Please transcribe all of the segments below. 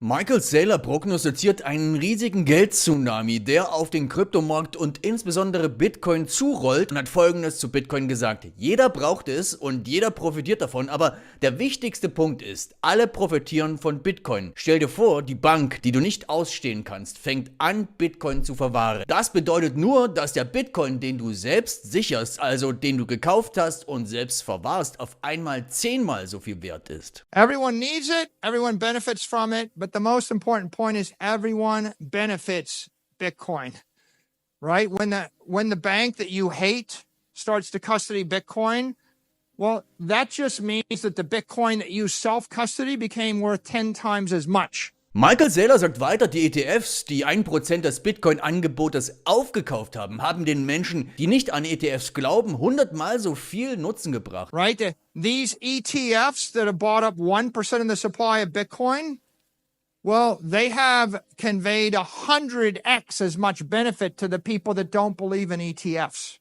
Michael Saylor prognostiziert einen riesigen Geldtsunami, der auf den Kryptomarkt und insbesondere Bitcoin zurollt, und hat Folgendes zu Bitcoin gesagt: Jeder braucht es und jeder profitiert davon, aber der wichtigste Punkt ist, alle profitieren von Bitcoin. Stell dir vor, die Bank, die du nicht ausstehen kannst, fängt an, Bitcoin zu verwahren. Das bedeutet nur, dass der Bitcoin, den du selbst sicherst, also den du gekauft hast und selbst verwahrst, auf einmal 10-mal so viel wert ist. Everyone needs it, everyone benefits from it, but the most important point is everyone benefits Bitcoin, right? When the bank that you hate starts to custody Bitcoin, well, that just means that the Bitcoin that you self-custody became worth 10 times as much. Michael Saylor sagt weiter, die ETFs, die 1% des Bitcoin-Angebotes aufgekauft haben, haben den Menschen, die nicht an ETFs glauben, 100-mal so viel Nutzen gebracht. Right? These ETFs that have bought up 1% of the supply of Bitcoin, well, they have conveyed 100x as much benefit to the people that don't believe in ETFs.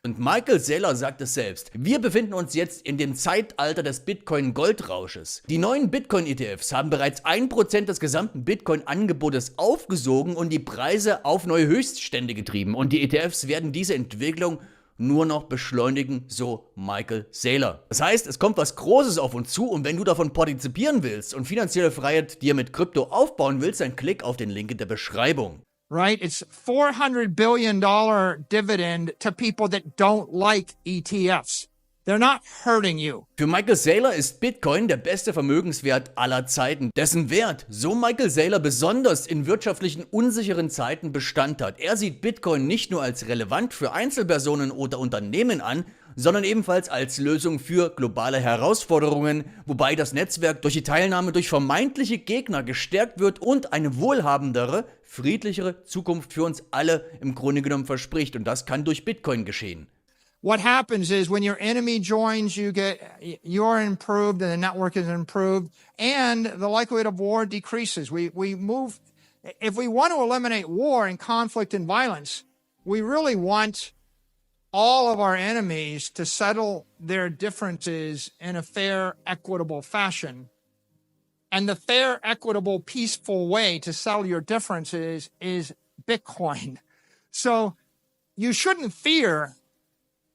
Und Michael Saylor sagt es selbst: Wir befinden uns jetzt in dem Zeitalter des Bitcoin-Goldrausches. Die neuen Bitcoin-ETFs haben bereits 1% des gesamten Bitcoin-Angebotes aufgesogen und die Preise auf neue Höchststände getrieben. Und die ETFs werden diese Entwicklung nur noch beschleunigen, so Michael Saylor. Das heißt, es kommt was Großes auf uns zu, und wenn du davon partizipieren willst und finanzielle Freiheit dir mit Krypto aufbauen willst, dann klick auf den Link in der Beschreibung. Right? It's $400 billion dividend to people that don't like ETFs. They're not hurting you. Für Michael Saylor ist Bitcoin der beste Vermögenswert aller Zeiten, dessen Wert, so Michael Saylor, besonders in wirtschaftlichen unsicheren Zeiten Bestand hat. Er sieht Bitcoin nicht nur als relevant für Einzelpersonen oder Unternehmen an, sondern ebenfalls als Lösung für globale Herausforderungen, wobei das Netzwerk durch die Teilnahme durch vermeintliche Gegner gestärkt wird und eine wohlhabendere, friedlichere Zukunft für uns alle im Grunde genommen verspricht, und das kann durch Bitcoin geschehen. What happens is when your enemy joins, you're improved and the network is improved and the likelihood of war decreases. We move, if we want to eliminate war and conflict and violence, we really want all of our enemies to settle their differences in a fair, equitable fashion. And the fair, equitable, peaceful way to settle your differences is Bitcoin. So you shouldn't fear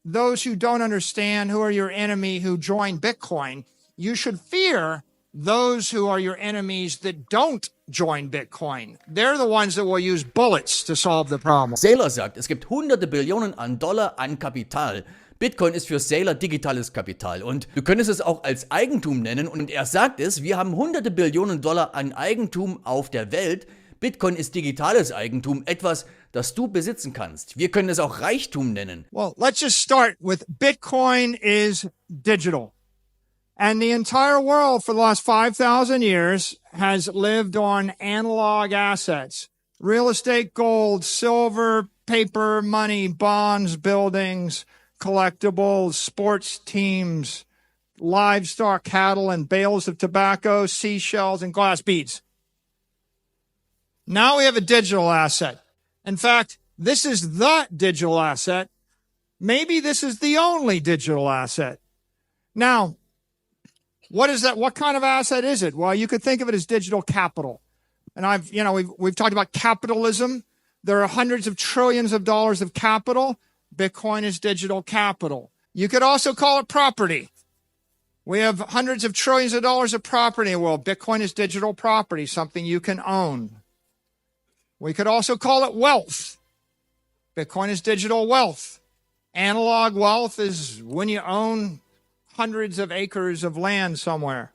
those who don't understand, who are your enemy, who join Bitcoin. You should fear those who are your enemies that don't join Bitcoin. They're the ones that will use bullets to solve the problem. Saylor sagt, es gibt hunderte Billionen an Dollar an Kapital. Bitcoin ist für Saylor digitales Kapital, und du könntest es auch als Eigentum nennen, und er sagt es: Wir haben hunderte Billionen Dollar an Eigentum auf der Welt. Bitcoin ist digitales Eigentum, etwas, das du besitzen kannst. Wir können es auch Reichtum nennen. Well, let's just start with Bitcoin is digital. And the entire world for the last 5,000 years has lived on analog assets. Real estate, gold, silver, paper, money, bonds, buildings, collectibles, sports teams, livestock, cattle, and bales of tobacco, seashells, and glass beads. Now we have a digital asset. In fact, this is the digital asset. Maybe this is the only digital asset. Now, what is that? What kind of asset is it? Well, you could think of it as digital capital. And we've talked about capitalism. There are hundreds of trillions of dollars of capital. Bitcoin is digital capital. You could also call it property. We have hundreds of trillions of dollars of property in the world. Bitcoin is digital property, something you can own. We could also call it wealth. Bitcoin is digital wealth. Analog wealth is when you own hundreds of acres of land somewhere.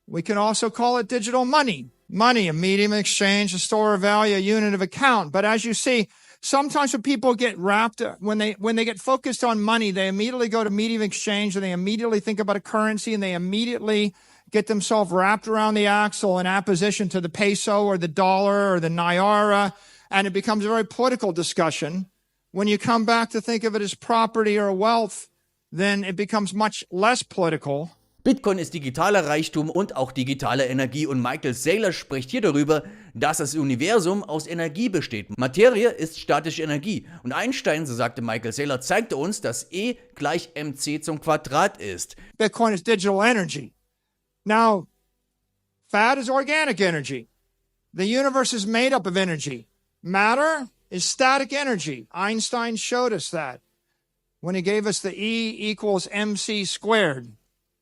We can also call it digital money. Money, a medium of exchange, a store of value, a unit of account. But as you see, sometimes when people get wrapped, when they get focused on money, they immediately go to medium of exchange, and they immediately think about a currency, and they immediately get themselves wrapped around the axle in opposition to the peso or the dollar or the naira, and it becomes a very political discussion. When you come back to think of it as property or wealth, then it becomes much less political. Bitcoin ist digitaler Reichtum und auch digitale Energie, und Michael Saylor spricht hier darüber, dass das Universum aus Energie besteht. Materie ist statische Energie, und Einstein, so sagte Michael Saylor, zeigte uns, dass E gleich mc zum Quadrat ist. Bitcoin is digital energy. Now, Fat is organic energy. The universe is made up of energy. Matter is static energy. Einstein showed us that when he gave us the E equals mc squared.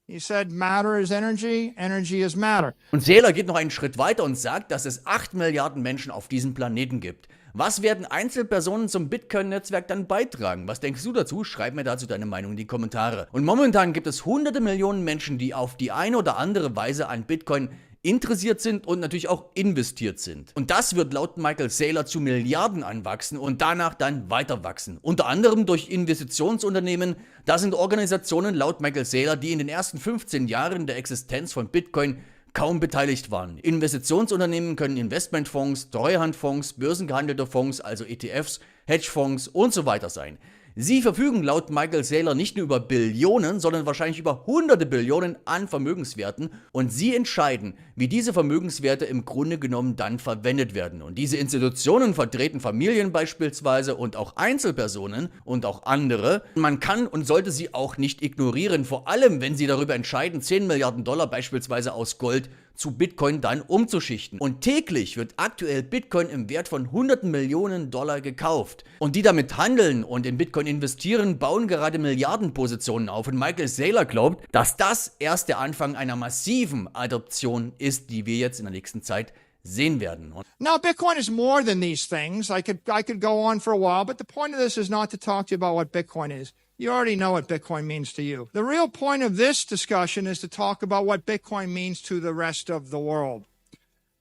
He said, matter is energy, energy is matter. Und Saylor geht noch einen Schritt weiter und sagt, dass es 8 Milliarden Menschen auf diesem Planeten gibt. Was werden Einzelpersonen zum Bitcoin-Netzwerk dann beitragen? Was denkst du dazu? Schreib mir dazu deine Meinung in die Kommentare. Und momentan gibt es hunderte Millionen Menschen, die auf die eine oder andere Weise an Bitcoin interessiert sind und natürlich auch investiert sind. Und das wird laut Michael Saylor zu Milliarden anwachsen und danach dann weiter wachsen. Unter anderem durch Investitionsunternehmen. Das sind Organisationen laut Michael Saylor, die in den ersten 15 Jahren der Existenz von Bitcoin kaum beteiligt waren. Investitionsunternehmen können Investmentfonds, Treuhandfonds, börsengehandelte Fonds, also ETFs, Hedgefonds und so weiter sein. Sie verfügen laut Michael Saylor nicht nur über Billionen, sondern wahrscheinlich über hunderte Billionen an Vermögenswerten und sie entscheiden, wie diese Vermögenswerte im Grunde genommen dann verwendet werden. Und diese Institutionen vertreten Familien beispielsweise und auch Einzelpersonen und auch andere. Man kann und sollte sie auch nicht ignorieren, vor allem wenn sie darüber entscheiden, 10 Milliarden Dollar beispielsweise aus Gold zu Bitcoin dann umzuschichten. Und täglich wird aktuell Bitcoin im Wert von hunderten Millionen Dollar gekauft. Und die damit handeln und in Bitcoin investieren, bauen gerade Milliardenpositionen auf. Und Michael Saylor glaubt, dass das erst der Anfang einer massiven Adoption ist, die wir jetzt in der nächsten Zeit sehen werden. Now, Bitcoin is more than these things. I could go on for a while, but the point of this is not to talk to you about what Bitcoin is. You already know what Bitcoin means to you. The real point of this discussion is to talk about what Bitcoin means to the rest of the world.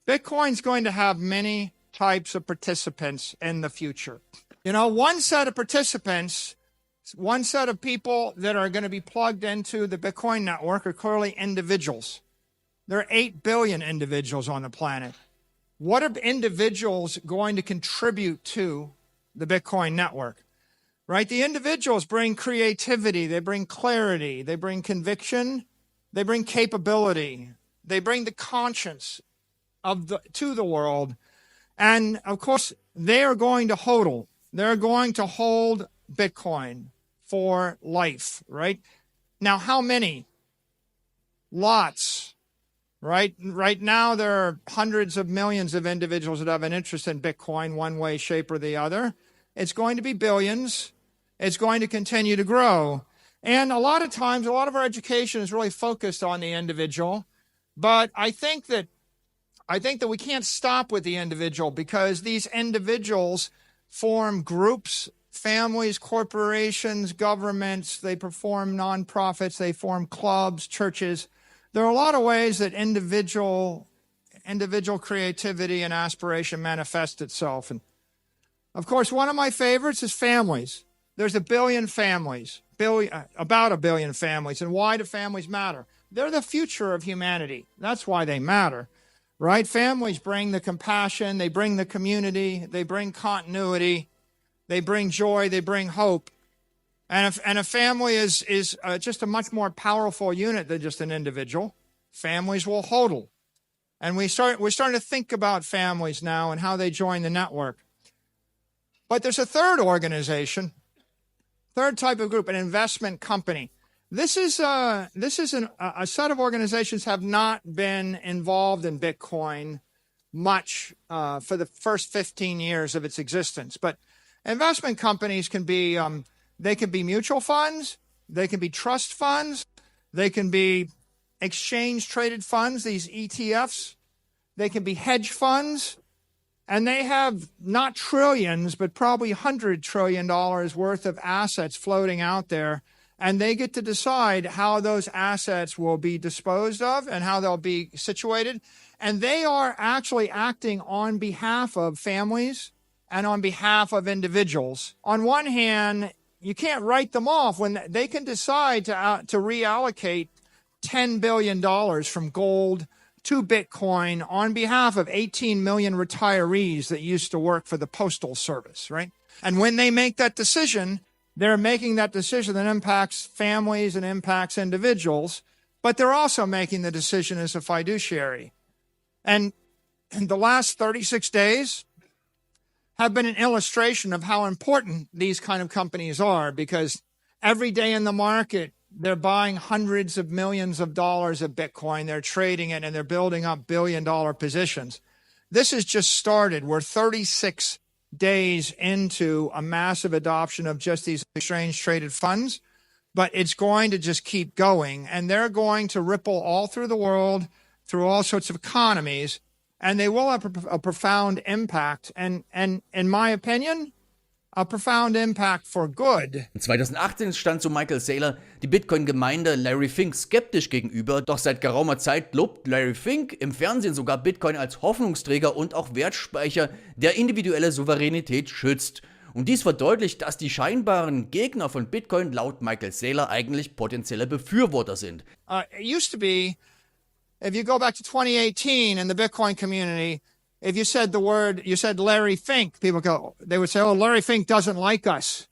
Bitcoin's going to have many types of participants in the future. You know, one set of participants, one set of people that are going to be plugged into the Bitcoin network are clearly individuals. There are 8 billion individuals on the planet. What are individuals going to contribute to the Bitcoin network? Right? The individuals bring creativity, they bring clarity, they bring conviction, they bring capability, they bring the conscience to the world. And of course, they are going to hodl. They're going to hold Bitcoin for life, right? Now, how many? Lots, right? Right now, there are hundreds of millions of individuals that have an interest in Bitcoin one way, shape, or the other. It's going to be billions. It's going to continue to grow. And a lot of times, a lot of our education is really focused on the individual. But I think that we can't stop with the individual because these individuals form groups, families, corporations, governments. They perform nonprofits. They form clubs, churches. There are a lot of ways that individual creativity and aspiration manifest itself. And of course, one of my favorites is families. There's a billion families, about a billion families. And why do families matter? They're the future of humanity. That's why they matter, right? Families bring the compassion. They bring the community. They bring continuity. They bring joy. They bring hope. And a family is just a much more powerful unit than just an individual. Families will hodl. And we're starting to think about families now and how they join the network. But there's a third organization, third type of group, an investment company. This is a set of organizations have not been involved in Bitcoin much for the first 15 years of its existence. But investment companies can be they can be mutual funds, they can be trust funds, they can be exchange traded funds, these ETFs, they can be hedge funds. And they have not trillions, but probably $100 trillion worth of assets floating out there. And they get to decide how those assets will be disposed of and how they'll be situated. And they are actually acting on behalf of families and on behalf of individuals. On one hand, you can't write them off when they can decide to reallocate $10 billion from gold to Bitcoin on behalf of 18 million retirees that used to work for the Postal Service, right? And when they make that decision, they're making that decision that impacts families and impacts individuals, but they're also making the decision as a fiduciary. And the last 36 days have been an illustration of how important these kind of companies are, because every day in the market, they're buying hundreds of millions of dollars of Bitcoin. They're trading it and they're building up billion-dollar positions. This has just started. We're 36 days into a massive adoption of just these exchange-traded funds, but it's going to just keep going, and they're going to ripple all through the world, through all sorts of economies, and they will have a profound impact, and in my opinion, a profound impact for good. 2018 stand so Michael Saylor die Bitcoin-Gemeinde Larry Fink skeptisch gegenüber, doch seit geraumer Zeit lobt Larry Fink im Fernsehen sogar Bitcoin als Hoffnungsträger und auch Wertspeicher, der individuelle Souveränität schützt. Und dies verdeutlicht, dass die scheinbaren Gegner von Bitcoin laut Michael Saylor eigentlich potenzielle Befürworter sind. It used to be, if you go back to 2018 in the Bitcoin community, if you said the word, you said Larry Fink, they would say, oh, Larry Fink doesn't like us.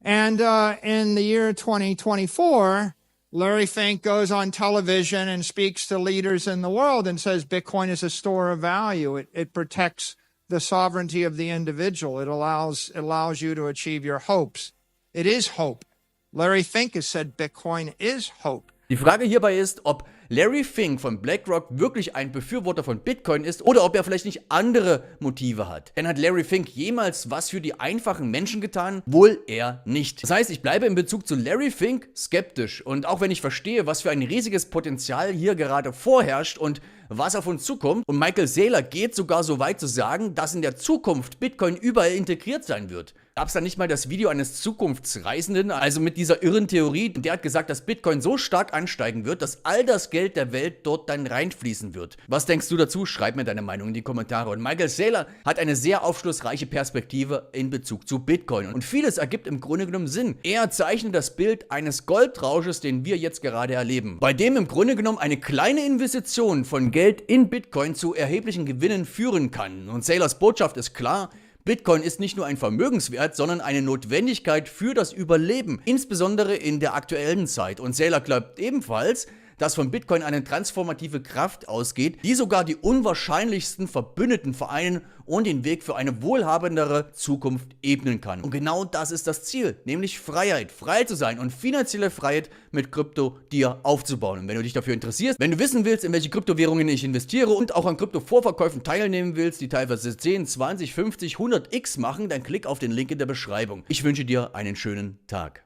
And in the year 2024, Larry Fink goes on television and speaks to leaders in the world and says Bitcoin is a store of value. It protects the sovereignty of the individual. It allows you to achieve your hopes. It is hope. Larry Fink has said Bitcoin is hope. Die Frage hierbei ist, ob Larry Fink von BlackRock wirklich ein Befürworter von Bitcoin ist oder ob er vielleicht nicht andere Motive hat. Denn hat Larry Fink jemals was für die einfachen Menschen getan? Wohl eher nicht. Das heißt, ich bleibe in Bezug zu Larry Fink skeptisch, und auch wenn ich verstehe, was für ein riesiges Potenzial hier gerade vorherrscht und was auf uns zukommt, und Michael Saylor geht sogar so weit zu sagen, dass in der Zukunft Bitcoin überall integriert sein wird. Gab es da nicht mal das Video eines Zukunftsreisenden, also mit dieser irren Theorie, der hat gesagt, dass Bitcoin so stark ansteigen wird, dass all das Geld der Welt dort dann reinfließen wird. Was denkst du dazu? Schreib mir deine Meinung in die Kommentare. Und Michael Saylor hat eine sehr aufschlussreiche Perspektive in Bezug zu Bitcoin. Und vieles ergibt im Grunde genommen Sinn. Er zeichnet das Bild eines Goldrausches, den wir jetzt gerade erleben, bei dem im Grunde genommen eine kleine Investition von Geld in Bitcoin zu erheblichen Gewinnen führen kann. Und Saylors Botschaft ist klar: Bitcoin ist nicht nur ein Vermögenswert, sondern eine Notwendigkeit für das Überleben, insbesondere in der aktuellen Zeit. Und Saylor glaubt ebenfalls, dass von Bitcoin eine transformative Kraft ausgeht, die sogar die unwahrscheinlichsten Verbündeten vereinen und den Weg für eine wohlhabendere Zukunft ebnen kann. Und genau das ist das Ziel, nämlich Freiheit, frei zu sein und finanzielle Freiheit mit Krypto dir aufzubauen. Und wenn du dich dafür interessierst, wenn du wissen willst, in welche Kryptowährungen ich investiere und auch an Krypto-Vorverkäufen teilnehmen willst, die teilweise 10, 20, 50, 100x machen, dann klick auf den Link in der Beschreibung. Ich wünsche dir einen schönen Tag.